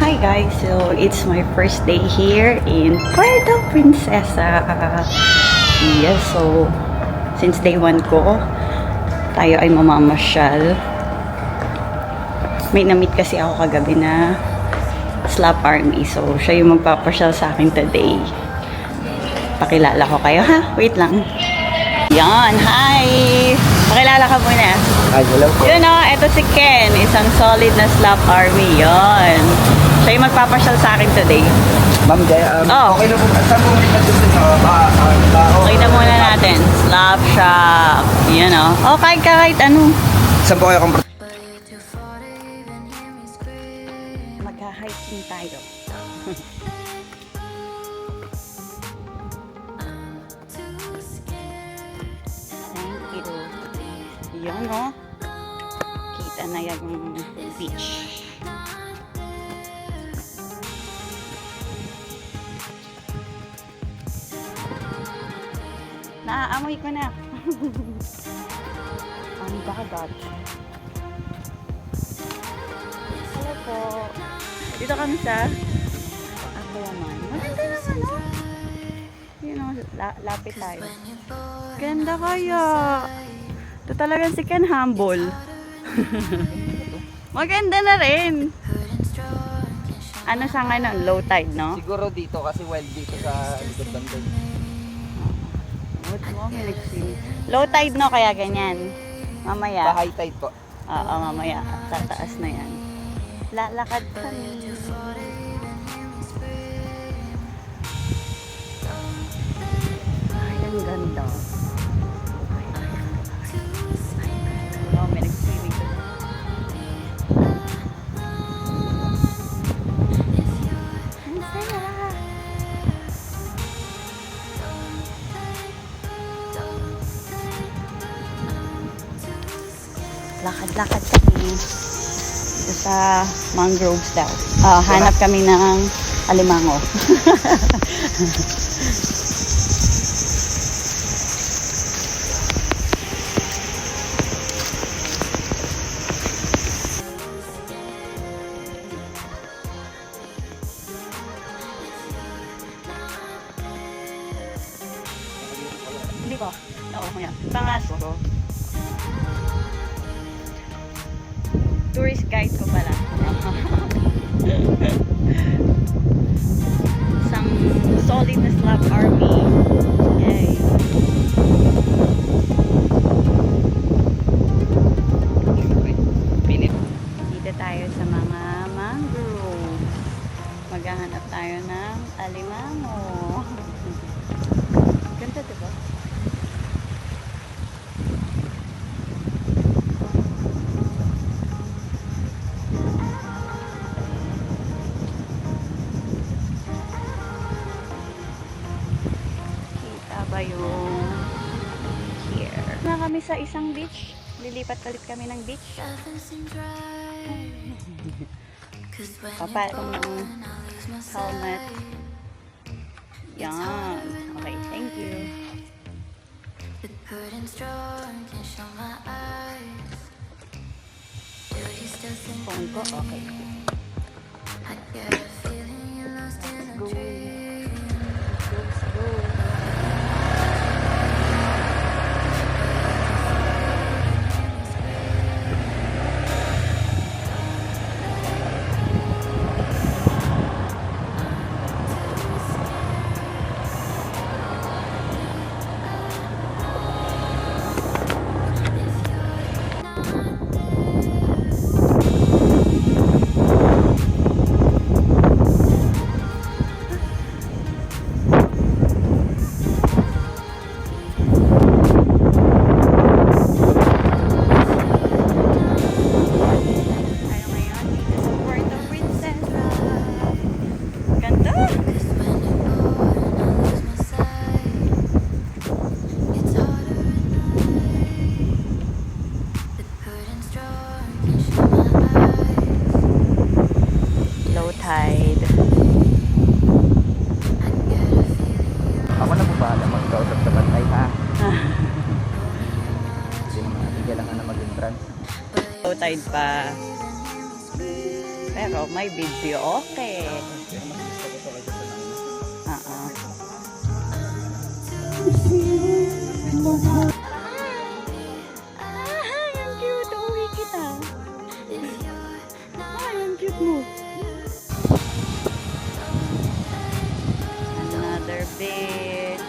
Hi guys, so it's my first day here in Puerto Princesa. Yes, so since day 1 ko, tayo ay mamamasyal. May na-meet kasi ako kagabi na Slap Army, so siya yung magpapasyal sa akin today. Pakilala ko kayo ha, wait lang. Yan, hi! Pakilala ka muna. Ay, hello po. Yun o, eto si Ken, isang solid na Slap Army. Yon. Siya yung magpapasyal sa akin today. Ma'am Jay, Oh. okay na po. Saan po ulit gusto nyo? Okay na muna natin. Slap shop. Yun o. Oh, kahit ano. Saan po kayo komportable? Magha-hiking tayo. Thank you. Yun o. Kita na yan yung beach. Naaamoy ko na. Ang dagat. Hello po. Dito kami sa Aquaman. Maganda naman, no? Yun o, lapit tayo. Ganda kaya. Ito talagang si Ken humble. Maganda na rin. Ano siya ngayon? Low tide, no? Siguro dito kasi wild dito sa likod banda. Low tide, no? Kaya ganyan. Mamaya. Sa high tide po. Oo, mamaya. Tataas na yan. Lalakad kami. Ay, ang ganda. Oh, may nag-swimming doon. Ang saya. Lakad-lakad kami dito sa mangroves daw. Hanap kami ng alimango. Hindi ko. Oo, kuya. Pangaso ko. Tourist guide ko pala. Isang solid na Slap Army. Yay. Dito tayo sa mga mangrove. Maghahanap tayo ng alimango. Ganda, diba? Ba yung here. Na kami sa isang beach. Lilipat ulit kami ng beach. Papatong ng helmet. Yan. Okay, thank you. Phone ko, okay. Let's go. Let's go. Tide. Ako na po bahala magkausap sa bantay ha. Hindi naman natin kailangan na mag-entrance. Low tide pa. Pero pero may video okay. Pero mas gusto ko to kaysa sa nauna. Ay, ang cute. Uwi kita. Ay, ang cute mo. Another beach.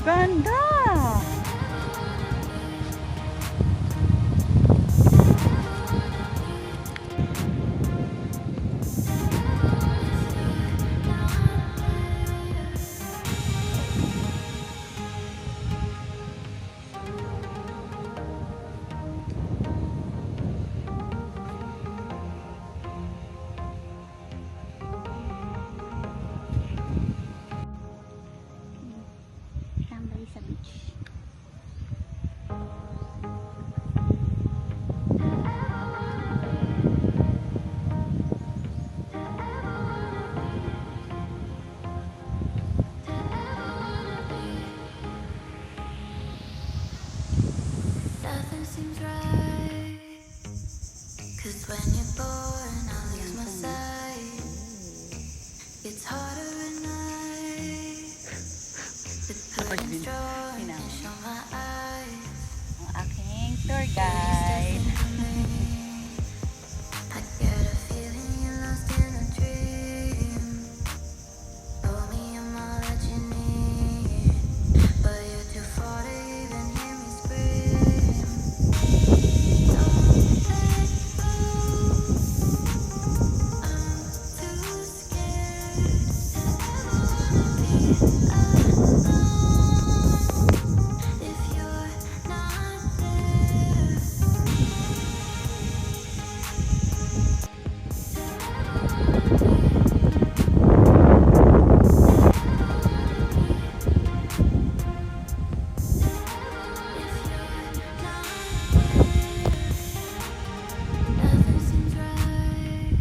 Ganda! Tambay sa beach. Nothing seems right. 'Cause when you're born, I lose my sight. It's harder at night. With putting straw in my eyes. Ang aking tour guide. I get a feeling you're lost in a dream. Told me I'm all that you need, but you're too far to even hear me scream. Don't let go. I'm too scared to be alone. If you're not there. Nothing seems right.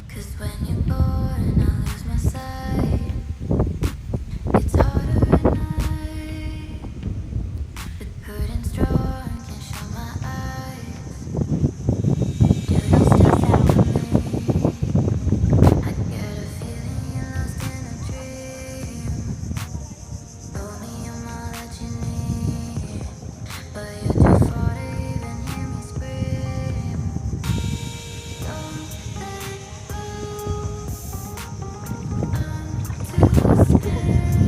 'Cause when you're born, I lose my sight. It's harder at night. With putting straw can show my eyes. Do you still sound me? I get a feeling you're lost in a dream. Told me I'm all that you need, but you're too far to even hear me scream. Don't let go. I'm too scared.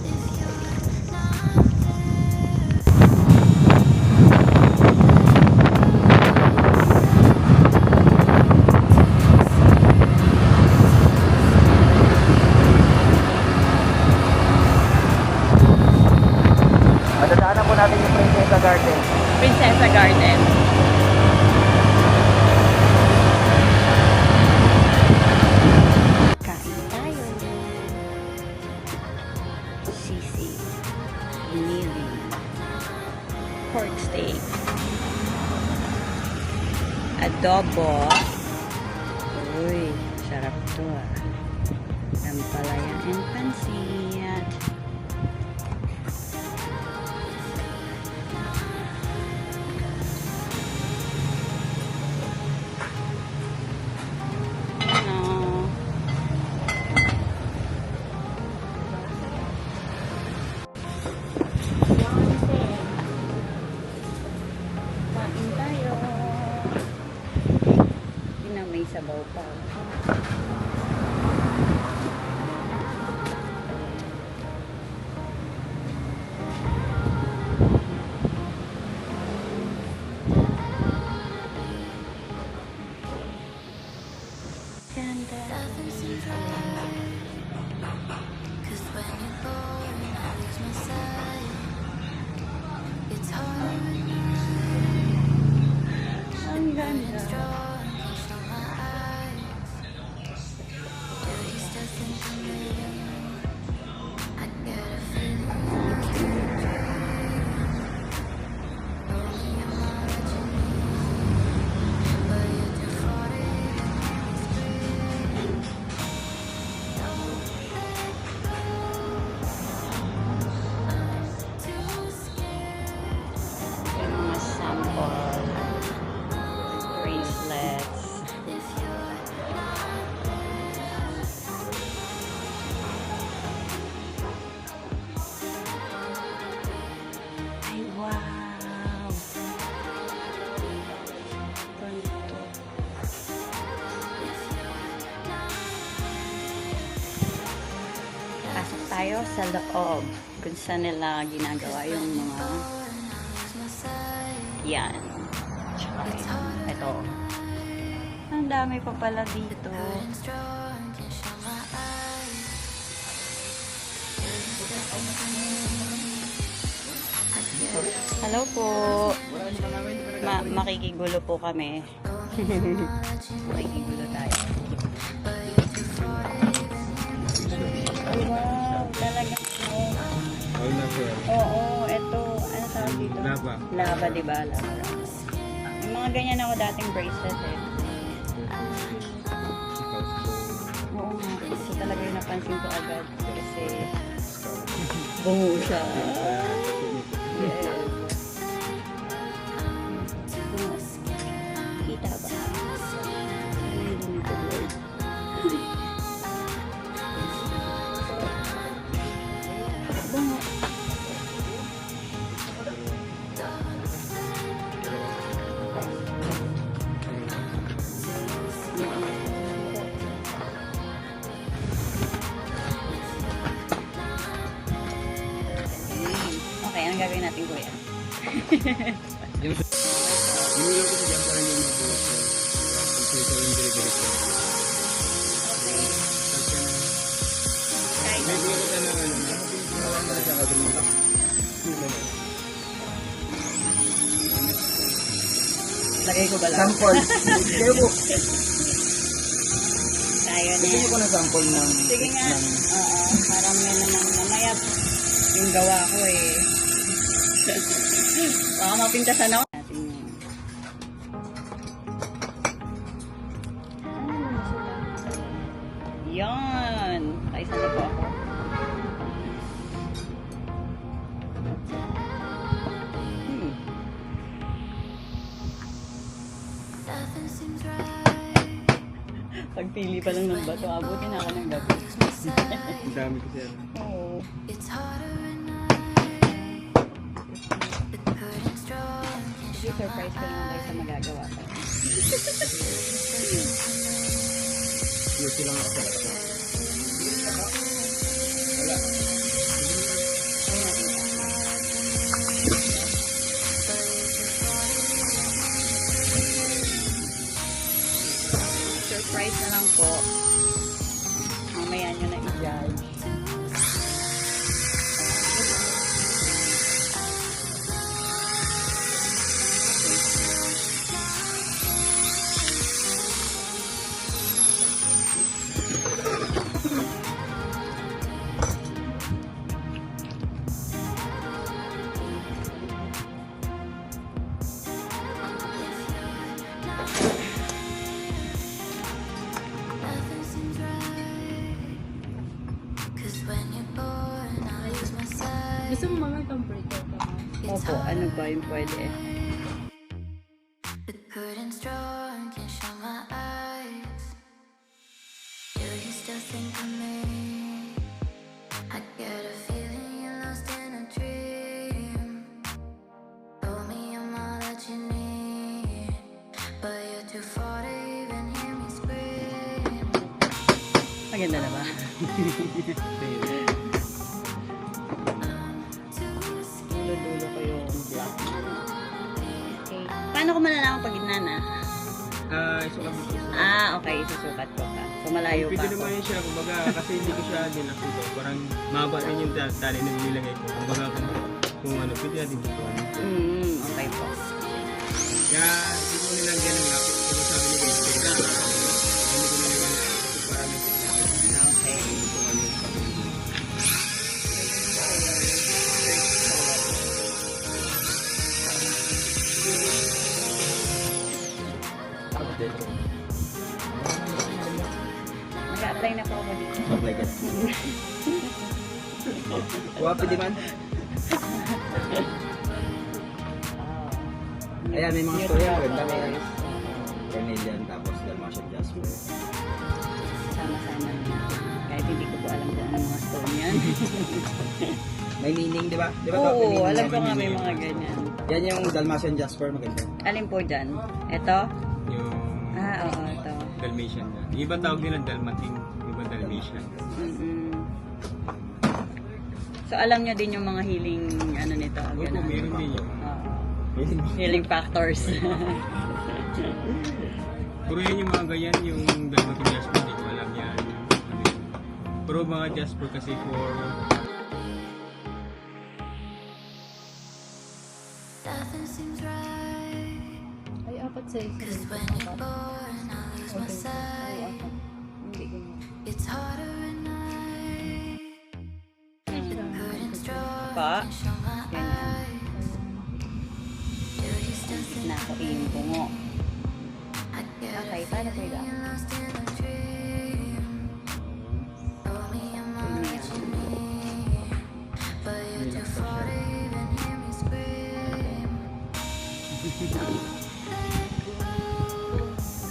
If you're not there. Madadaanan po natin yung Princesa Garden. Princesa Garden. Kain tayo. Sisi. Nili. Pork steak. Adobo. Uy, sarap to ah. Ampalaya and pansit. Ano? Kain tayo. Hindi na may sabaw pa. Ganda. Nothing seems right. 'Cause when you're born, I lose my sight. It's harder at night. tayo sa loob kung saan nila ginagawa yung mga yan. Tsaka ito. Ang dami pa pala dito. Hello po. Makikigulo po kami. Makikigulo tayo. Wow, talaga po. Oo, ito. Ano tawag dito? Lava. Lava, di ba? Lava. May mga ganyan ako dating bracelet eh. Oo nga. Ito talaga yung napansin ko agad. Kasi bungo siya. Yes. Bungo. Kita ba? Hindi nito blurred. Bungo. Okay, anong gagawin natin, kuya? Yung ulo ko dyan para hindi mabulat ko. Kasi ito yung diri-diri ko. Okay. Kahit May bulat ka ng ano. Wala na rin siya kagamitan. lagay ko ba lang? Sample. Kaya po. Tayo na. Gusto mo ko na sample ng... Sige nga. Oo, parang may naman mamaya yung gawa ko eh. Baka mapintasan ako. Natin yun. Yan. Kaisa na po ako. Nothing seems right. Pagpili pa lang ng bato, abutin ako ng gabi. Ang dami kasi yan. Oo. It's harder at night. The curtain's drawn. Can't Sige, surprise ko naman kayo sa magagawa ko. Yung silang ako. Wala. Surprise na lang po. Mamaya nyo na i-judge. Nothing seems right. 'Cause when you're born, I lose my sight. Gusto mo mga temperature ka ba? Opo, ano ba yung pwede? The curtain's drawn, can't shut my eyes. Do you still think of me? I get a feeling you're lost in a dream. Told me I'm all that you need, but you're too far to even hear me scream. Maganda na ba? Dulo-dulo ko yung black. Okay. Paano ko malalaman pag gitna na? Isukat mo. Okay. Isusukat ko pa. So, malayo pa Pwede ako. naman yun siya, kumbaga, kasi hindi ko siya nilakito. Parang mahaba rin yung tali na nilagay ko. Kumbaga, kung ano, pwede natin dito. Okay po. Kaya, hindi ko nilagyan ng lapit. Kaya sabi ni Grace, hindi ko nilagyan ng lapit para may Okay. kung ano yung sabi. Mag-a-apply na po ako dito. Apply ka. Wapi di man. Ayan, may mga story ako. Dami yan. Cornelian, tapos Dalmatian Jasper. Sama-sama na. Kahit hindi ko po alam kung ano mga stone yan. May meaning, di ba? Di ba? Oo, May meaning, alam ko nga may meaning. mga ganyan. Yan yung Dalmatian Jasper, maganda. Alin po dyan? Ito? Yung Oo, ito. Dalmatian na. Iba tawag nila Dalmating, iba Dalmatian. So, alam nyo din yung mga healing, ano nito? Opo, ganun. meron din yun. Oo. Meron din. Healing factors. Pero yun yung mga ganyan, yung dalmating jasper, hindi ko alam yan. Ano yun. Pero mga jasper kasi for Nothing seems right. Ay, apat sa isa. Cause when you're born, I lose my sight. Hindi ganyan. It's harder at night. Couldn't stroke Pa? and show my Ganyan. eyes. Do you still think Na ako yung bungo. I get Okay, a paano ko feeling ilang? you're lost in a dream? Told me I'm all that you need, but you're too far to even hear me scream.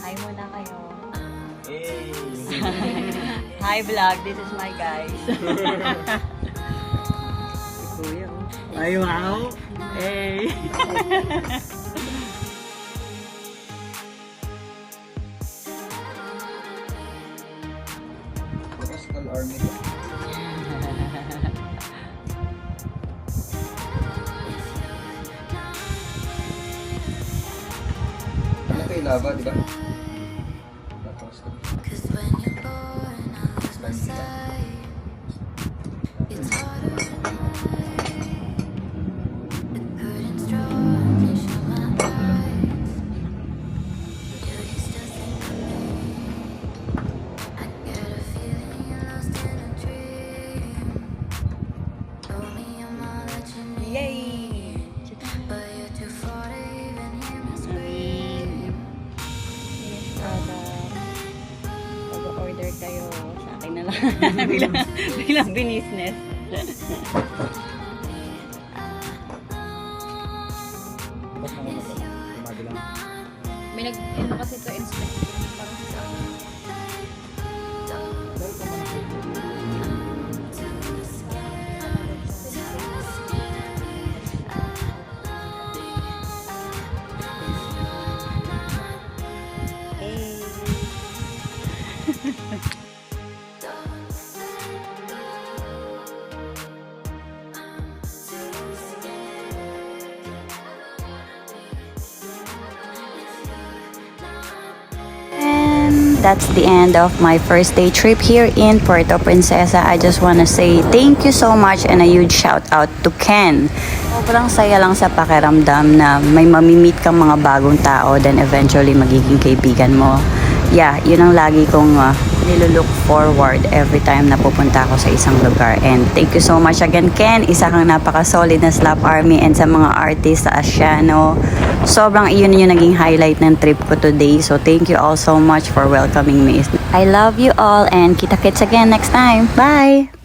Hi muna kayo. hey! Hi vlog, this is my guys. Kuya, oh. Ay, wow! Hey! Coastal Army. Ano kay lava, di ba? Tapos, Cause when you're born, I lose my sight. It's harder at night. The curtains drawn, they show my eyes. Do you still think of me? I get a feeling you're lost in a dream. Told me I'm all that you need, Yay! but you're too far to even hear me scream. Finished product. Pag-order kayo, sa akin na lang. biglang binisnes. tapos mo na ba? Umagi lang. May nag-ano kasi to inspect. Parang sa akin. Hey! And that's the end of my first day trip here in Puerto Princesa. I just want to say thank you so much and a huge shout out to Ken. Sobrang saya lang sa pakiramdam na may mamimit kang mga bagong tao then eventually magiging kaibigan mo. Yeah, yun ang lagi kong nilulook forward every time na pupunta ako sa isang lugar. And thank you so much again, Ken. Isa kang napaka-solid na Slap Army and sa mga artist sa Asiano. Sobrang iyon yung naging highlight ng trip ko today. So thank you all so much for welcoming me. I love you all and kita-kits again next time. Bye!